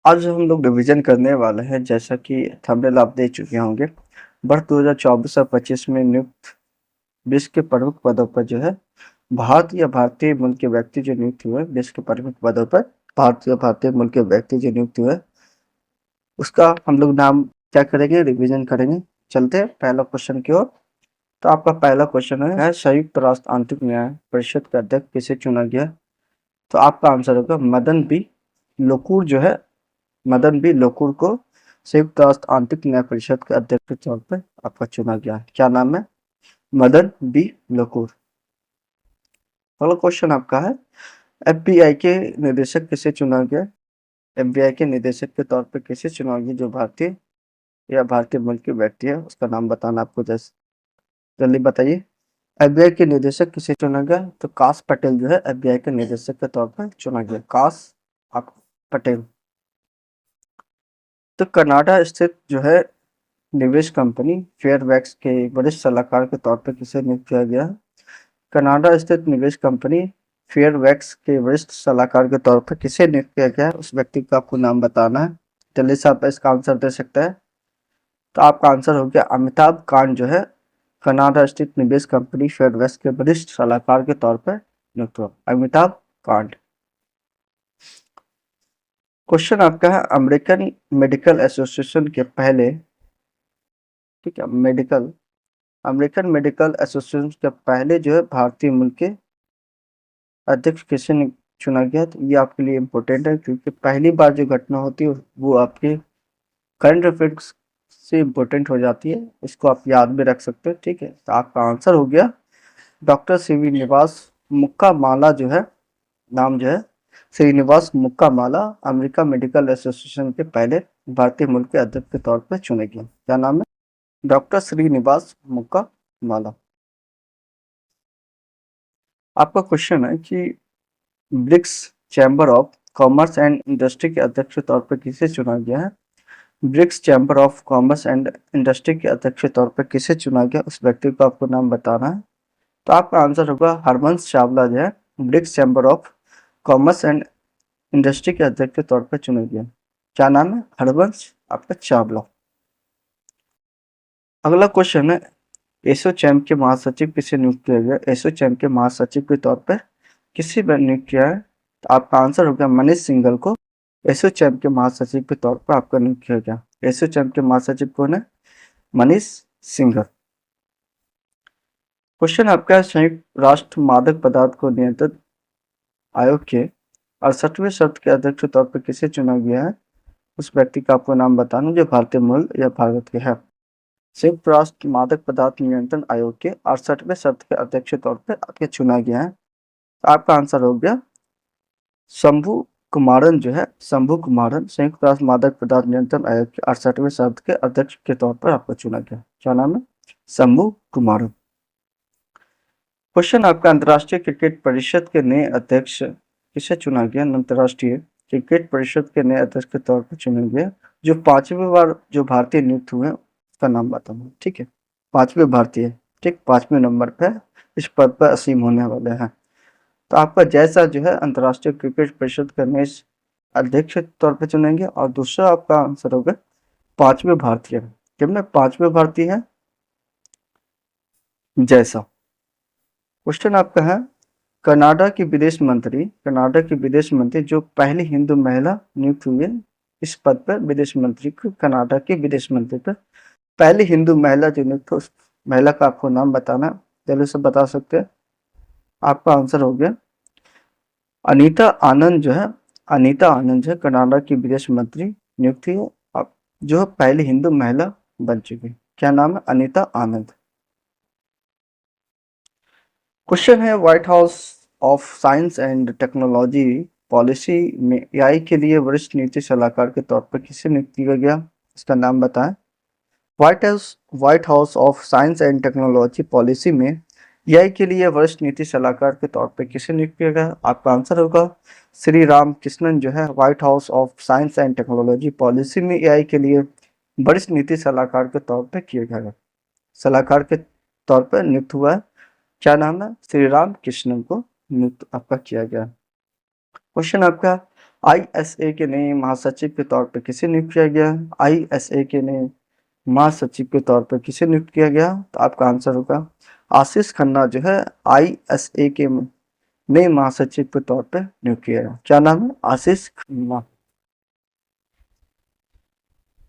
आज हम लोग रिवीजन करने वाले हैं, जैसा कि थंबनेल आप देख चुके होंगे। वर्ष 2024 और 25 में नियुक्त विश्व के प्रमुख पदों पर जो है भारत या भारतीय मूल के व्यक्ति जो नियुक्त हुए विश्व के प्रमुख पदों पर भारतीय मूल के व्यक्ति जो नियुक्त हुए, उसका हम लोग नाम क्या करेंगे, रिवीजन करेंगे। चलते हैं पहला क्वेश्चन की ओर। तो आपका पहला क्वेश्चन है, संयुक्त राष्ट्र आंतरिक न्याय परिषद का अध्यक्ष किसे चुना गया? तो आपका आंसर होगा मदन बी लोकुर जो है, मदन बी लोकुर को संयुक्त राष्ट्र आंतरिक न्याय परिषद के अध्यक्ष के तौर पर आपका चुना गया है। क्या नाम है? मदन बी लोकुर। अगला क्वेश्चन आपका है, एफबीआई के निदेशक किसे चुना गया? एफबीआई के निदेशक के तौर पर किसे चुना गया जो भारतीय या भारतीय मूल के व्यक्ति है? उसका नाम बताना आपको, जैसे जल्दी बताइए। एफबीआई के निदेशक किसे चुना गया? तो काश पटेल जो है एफबीआई के निदेशक के तौर पर चुना गया, काश पटेल। तो कनाडा स्थित जो है निवेश कंपनी फेयरवैक्स के वरिष्ठ सलाहकार के तौर पर किसे नियुक्त किया गया? कनाडा स्थित निवेश कंपनी फेयरवैक्स के वरिष्ठ सलाहकार के तौर पर किसे नियुक्त किया गया? उस व्यक्ति का आपको नाम बताना है। जल्दी से आप इसका आंसर दे सकते हैं। तो आपका आंसर हो गया अमिताभ कांत जो है कनाडा स्थित निवेश कंपनी फेयरवैक्स के वरिष्ठ सलाहकार के तौर पर नियुक्त हुआ, अमिताभ कांत। क्वेश्चन आपका है, अमेरिकन मेडिकल एसोसिएशन के पहले, ठीक है, अमेरिकन मेडिकल एसोसिएशन के पहले जो है भारतीय मूल के अध्यक्ष किसे चुना गया? तो ये आपके लिए इम्पोर्टेंट है, क्योंकि पहली बार जो घटना होती है वो आपके करंट अफेयर्स से इम्पोर्टेंट हो जाती है। इसको आप याद भी रख सकते हैं, ठीक है। तो आपका आंसर हो गया डॉक्टर श्रीनिवास मुक्कामाला जो है, नाम जो है श्रीनिवास मुक्कामाला, अमेरिका मेडिकल एसोसिएशन के पहले भारतीय मूल के अध्यक्ष के तौर पर चुने गए। क्या नाम है? डॉक्टर श्रीनिवास मुक्कामाला। आपका क्वेश्चन है कि BRICS chamber of commerce and industry के अध्यक्ष के तौर पर किसे चुना गया है? BRICS chamber of commerce and industry के अध्यक्ष के तौर पर किसे चुना गया? उस व्यक्ति को आपको नाम बताना है। तो आपका आंसर होगा हरबंस चावला जो है BRICS chamber of commerce and industry के अध्यक्ष के तौर पर चुना गया। क्या नाम है? हरबंस आपका चावला। अगला क्वेश्चन है, एसोचैम के महासचिव किसे नियुक्त किया गया? एसोचैम के महासचिव के तौर पर किसे नियुक्त किया है? तो आपका आंसर हो गया मनीष सिंघल को एसोचैम के महासचिव के तौर पर आपका नियुक्त किया गया। एसोचैम के महासचिव कौन है? मनीष सिंघल। क्वेश्चन आपका है, संयुक्त राष्ट्र मादक पदार्थ को नियंत्रण आयोग के 68वें सत्र के अध्यक्ष के तौर पर किसे चुना गया है? उस व्यक्ति का आपको नाम बताना जो भारतीय मूल या भारत के है। संयुक्त राष्ट्र मादक पदार्थ नियंत्रण आयोग के 68वें सत्र के अध्यक्ष के तौर पर आपके चुना गया है। आपका आंसर हो गया शंभू कुमारन जो है, शंभू कुमारन संयुक्त राष्ट्र मादक पदार्थ नियंत्रण आयोग के 68वें सत्र के अध्यक्ष के तौर पर आपको चुना गया। क्या नाम है? शंभू कुमारन। क्वेश्चन आपका, अंतर्राष्ट्रीय क्रिकेट परिषद के नए अध्यक्ष किसे चुना गया? अंतर्राष्ट्रीय क्रिकेट परिषद के नए अध्यक्ष के तौर पर चुना गया जो 5वीं बार जो भारतीय नियुक्त हुए, उसका नाम बताना, ठीक है। 5वें भारतीय, ठीक, 5वें नंबर पे इस पद पर असीम होने वाले हैं। तो आपका जैसा जो है अंतर्राष्ट्रीय क्रिकेट परिषद का नए अध्यक्ष के तौर पर चुनेंगे, और दूसरा आपका आंसर होगा 5वें भारतीय। कितने 5वें भारतीय है? जैसा। क्वेश्चन आपका है, कनाडा की विदेश मंत्री जो पहली हिंदू महिला नियुक्त हुई है इस पद पर, विदेश मंत्री को, कनाडा के विदेश मंत्री पर पहली हिंदू महिला जो नियुक्त, उस महिला का आपको नाम बताना, जल्दी से बता सकते हैं। आपका आंसर हो गया अनीता आनंद जो है, अनीता आनंद जो है कनाडा की विदेश मंत्री नियुक्त हुई है, अब जो पहली हिंदू महिला बन चुकी। क्या नाम है? अनीता आनंद। क्वेश्चन है, white house of science and technology policy में एआई के लिए वरिष्ठ नीति सलाहकार के तौर पर किसे नियुक्त किया गया? इसका नाम बताएं। White house of science and technology policy में एआई के लिए वरिष्ठ नीति सलाहकार के तौर पर किसे नियुक्त किया गया? आपका आंसर होगा श्री राम कृष्णन जो है white house of science and technology policy में एआई के लिए वरिष्ठ नीति सलाहकार के तौर पर किया गया, सलाहकार के तौर पर नियुक्त हुआ है। क्या नाम है? श्री राम कृष्णन को नियुक्त आपका किया गया। क्वेश्चन आपका, आईएसए के नए महासचिव के तौर पे किसे नियुक्त किया गया? आईएसए के नए महासचिव के तौर पर किसे नियुक्त किया गया? तो आपका आंसर होगा आशीष खन्ना जो है आईएसए के नए महासचिव के तौर पर नियुक्त किया गया। क्या नाम है? आशीष खन्ना।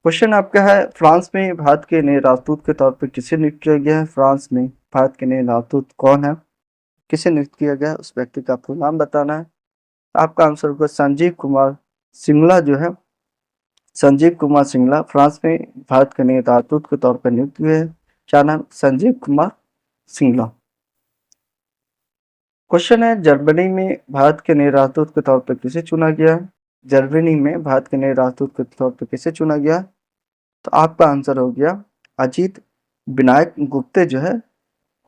क्वेश्चन आपका है फ्रांस में भारत के नए राजदूत के तौर पर किसे नियुक्त किया गया है? फ्रांस में भारत के नए राजदूत कौन है? किसे नियुक्त किया गया? उस व्यक्ति का आपको नाम बताना है। आपका आंसर होगा संजीव कुमार सिंगला जो है, संजीव कुमार सिंगला फ्रांस में भारत के नए राजदूत के तौर पर नियुक्त हुए हैं। क्या नाम? संजीव कुमार सिंगला। क्वेश्चन है जर्मनी में भारत के नए राजदूत के तौर पर किसे चुना गया? जर्मनी में भारत के नए राजदूत के तौर पर किसे चुना गया? तो आपका आंसर हो गया अजीत विनायक गुप्ते जो है,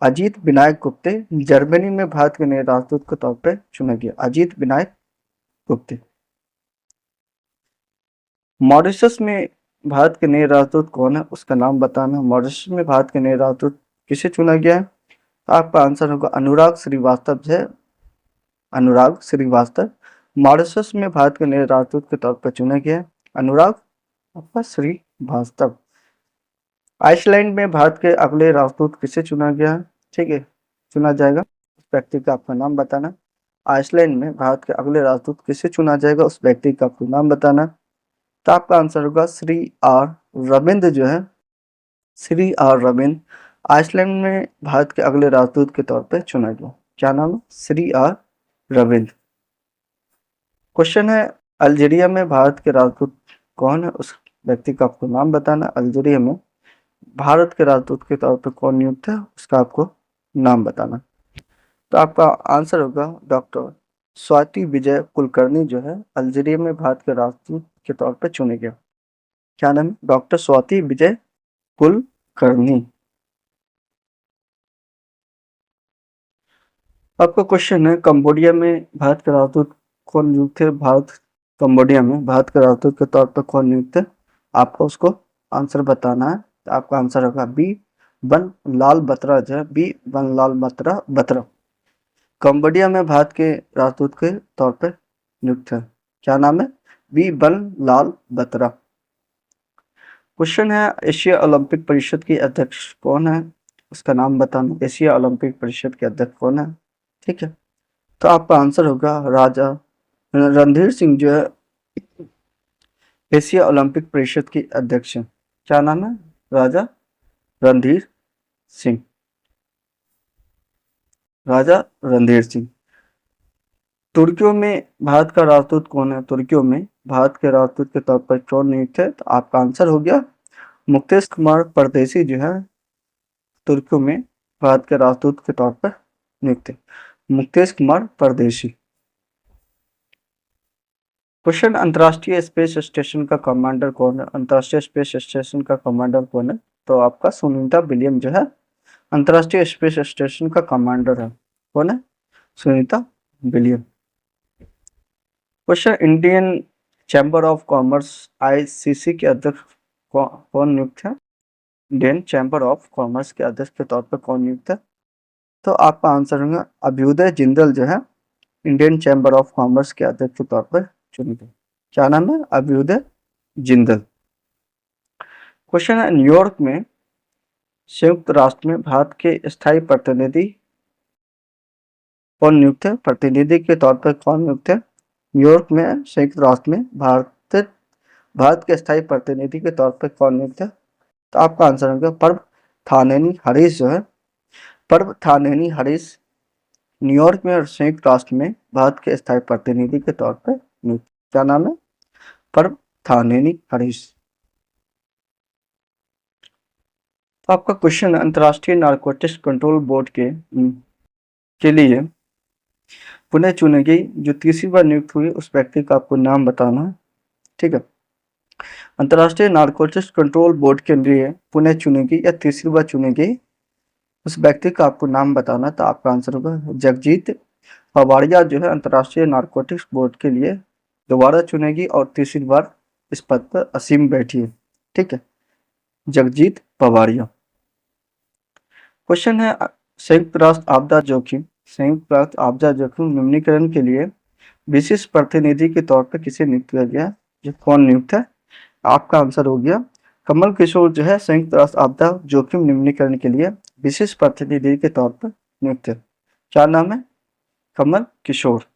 अजीत विनायक गुप्ते जर्मनी में भारत के नए राजदूत के तौर पर चुना गया। अजीत विनायक गुप्ते। मॉरिशस में भारत के नए राजदूत कौन है? उसका नाम बताना। मॉरिशस में भारत के नए राजदूत किसे चुना गया है? तो आपका आंसर होगा अनुराग श्रीवास्तव जो है, अनुराग श्रीवास्तव मॉरिशस में भारत के नए राजदूत के तौर पर चुना गया है। अनुराग आपका श्रीवास्तव। आइसलैंड में भारत के अगले राजदूत किसे चुना गया है? ठीक है, चुना जाएगा, उस व्यक्ति का आपका नाम बताना। आइसलैंड में भारत के अगले राजदूत किसे चुना जाएगा? उस व्यक्ति का आपको नाम बताना। तो आपका आंसर होगा श्री आर रविंद्र जो है, श्री आर रविंद्र आइसलैंड में भारत के अगले राजदूत के तौर पर चुना गया। क्या नाम है? श्री आर रविंद्र। क्वेश्चन है अल्जीरिया में भारत के राजदूत कौन है? उस व्यक्ति का आपको नाम बताना। अल्जीरिया में भारत के राजदूत के तौर पर कौन नियुक्त है? उसका आपको नाम बताना। तो आपका आंसर होगा डॉक्टर स्वाति विजय कुलकर्णी जो है अल्जीरिया में भारत के राजदूत के तौर पर चुने गए। क्या नाम है? डॉक्टर स्वाति विजय कुलकर्णी। आपका क्वेश्चन है कंबोडिया में भारत के राजदूत कौन नियुक्त है? भारत कंबोडिया में भारत के राजदूत के तौर पर कौन नियुक्त है? आपको उसको आंसर बताना है। तो आपका आंसर होगा बी बन लाल बत्रा जो है, बी बन लाल बत्रा बत्रा कंबोडिया में भारत के राजदूत के तौर पर नियुक्त है। क्या नाम है? बी बन लाल बत्रा। क्वेश्चन है एशिया ओलंपिक परिषद की अध्यक्ष कौन है? उसका नाम बताना। एशिया ओलंपिक परिषद के अध्यक्ष कौन है? ठीक है, तो आपका आंसर होगा राजा रणधीर सिंह जो है एशिया ओलंपिक परिषद की अध्यक्ष है। क्या नाम है? राजा रणधीर सिंह, राजा रणधीर सिंह। तुर्कियों में भारत का राजदूत कौन है? तुर्कियों में भारत के राजदूत के तौर पर कौन नियुक्त है? तो आपका आंसर हो गया मुकेश कुमार परदेसी जो है तुर्कियों में भारत के राजदूत के तौर पर नियुक्त है। मुकेश कुमार परदेसी। क्वेश्चन अंतर्राष्ट्रीय स्पेस स्टेशन का कमांडर कौन है? अंतर्राष्ट्रीय स्पेस स्टेशन का कमांडर कौन है? तो आपका सुनीता विलियम जो है अंतर्राष्ट्रीय स्पेस स्टेशन का कमांडर है। कौन है? Sunita William. Question Indian chamber of commerce ICC के अध्यक्ष कौन नियुक्त है? इंडियन चैम्बर ऑफ कॉमर्स के अध्यक्ष के तौर पर कौन नियुक्त है? तो आपका आंसर होगा अभ्युदय जिंदल जो है इंडियन चैम्बर ऑफ कॉमर्स के अध्यक्ष के तौर पर चुने गए। क्या नाम है? अभ्युदय जिंदल। क्वेश्चन है न्यूयॉर्क में संयुक्त राष्ट्र में भारत के स्थायी प्रतिनिधि कौन नियुक्त है? प्रतिनिधि के तौर पर कौन नियुक्त है? न्यूयॉर्क में संयुक्त राष्ट्र में भारत के स्थायी प्रतिनिधि के तौर पर कौन नियुक्त है? तो आपका आंसर होगा पर्व थानेनी हरीश जो है, पर्व थानेनी हरीश न्यूयॉर्क में और संयुक्त राष्ट्र में भारत के स्थायी प्रतिनिधि के तौर पर नियुक्त। क्या नाम है? पर्व थानेनी हरीश। तो आपका क्वेश्चन अंतर्राष्ट्रीय नारकोटिक्स कंट्रोल बोर्ड के लिए पुनः चुनी गई जो तीसरी बार नियुक्त हुई उस व्यक्ति का आपको नाम बताना है। ठीक है, अंतर्राष्ट्रीय नारकोटिक्स कंट्रोल बोर्ड के लिए पुनः चुनी गई या तीसरी बार चुनी गई उस व्यक्ति का आपको नाम बताना। तो आपका आंसर होगा जगजीत पवाड़िया जो है अंतर्राष्ट्रीय नारकोटिक्स बोर्ड के लिए दोबारा चुनेगी और तीसरी बार इस पद पर असीम बैठी है। ठीक है, जगजीत पवाड़िया। क्वेश्चन है संयुक्त राष्ट्र आपदा जोखिम निम्नीकरण के लिए विशेष प्रतिनिधि के तौर पर किसे नियुक्त किया गया? जो कौन नियुक्त है? आपका आंसर हो गया कमल किशोर जो है संयुक्त राष्ट्र आपदा जोखिम न्यूनीकरण के लिए विशेष प्रतिनिधि के तौर पर नियुक्त है। क्या नाम है? कमल किशोर।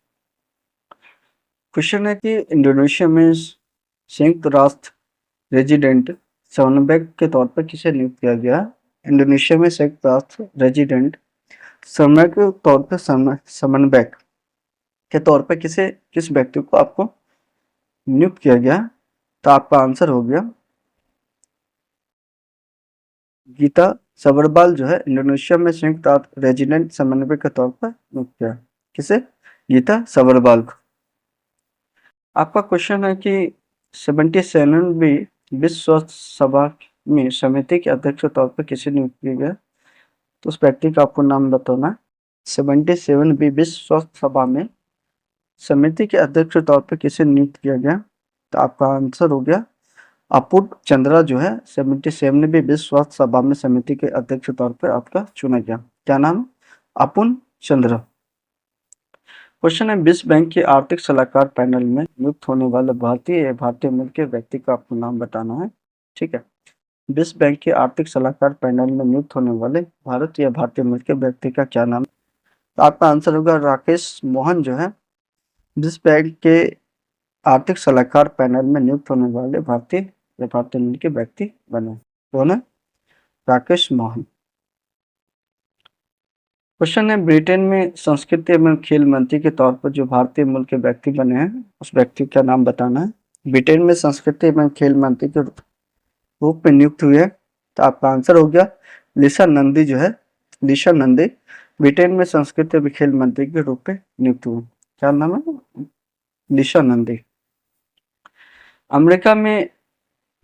क्वेश्चन है कि इंडोनेशिया में संयुक्त राष्ट्र रेजिडेंट समन्वयक के तौर पर किसे नियुक्त किया गया? इंडोनेशिया में संयुक्त राष्ट्र रेजिडेंट समन्वयक के तौर पर समन्वयक के तौर पर किस व्यक्ति को आपको नियुक्त किया गया? तो आपका आंसर हो गया गीता सबरवाल जो है इंडोनेशिया में संयुक्त राष्ट्र रेजिडेंट समन्वयक के तौर पर नियुक्त किया। किसे? गीता सबरवाल को। आपका क्वेश्चन है कि 77वीं विश्व स्वास्थ्य सभा में समिति के अध्यक्ष के तौर पर किसे नियुक्त किया गया? तो उस व्यक्ति का आपको नाम बताना। 77वीं विश्व स्वास्थ्य सभा में समिति के अध्यक्ष के तौर पर किसे नियुक्त किया गया? तो आपका आंसर हो गया अपूर्व चंद्रा जो है 77वीं विश्व स्वास्थ्य सभा में समिति के अध्यक्ष के तौर पर आपका चुना गया। क्या नाम? अपूर्व चंद्रा। क्वेश्चन है विश्व बैंक के आर्थिक सलाहकार पैनल में नियुक्त होने वाले भारतीय मूल के व्यक्ति का आपको नाम बताना है। ठीक है, विश्व बैंक के आर्थिक सलाहकार पैनल में नियुक्त होने वाले भारतीय मूल के व्यक्ति का क्या नाम? तो आपका आंसर होगा राकेश मोहन जो है विश्व बैंक के आर्थिक सलाहकार पैनल में नियुक्त होने वाले भारतीय मूल के व्यक्ति बने। कौन है? राकेश मोहन। क्वेश्चन है ब्रिटेन में संस्कृति एवं खेल मंत्री के तौर पर जो भारतीय मूल के व्यक्ति बने हैं उस व्यक्ति का नाम बताना है। ब्रिटेन में संस्कृति एवं खेल मंत्री के रूप में नियुक्त हुए। तो आपका आंसर हो गया लिशा नंदी जो है लिशा नंदी ब्रिटेन में संस्कृति एवं खेल मंत्री के रूप में नियुक्त हुए। क्या नाम है? लिशा नंदी। अमेरिका में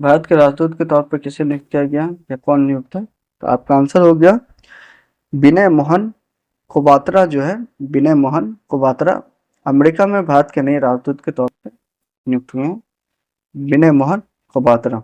भारत के राजदूत के तौर पर किसे नियुक्त किया गया या कौन नियुक्त है? तो आपका आंसर हो गया विनय मोहन कोबात्रा जो है विनय मोहन कोबात्रा अमेरिका में भारत के नए राजदूत के तौर पर नियुक्त हुए हैं। विनय मोहन कोबात्रा।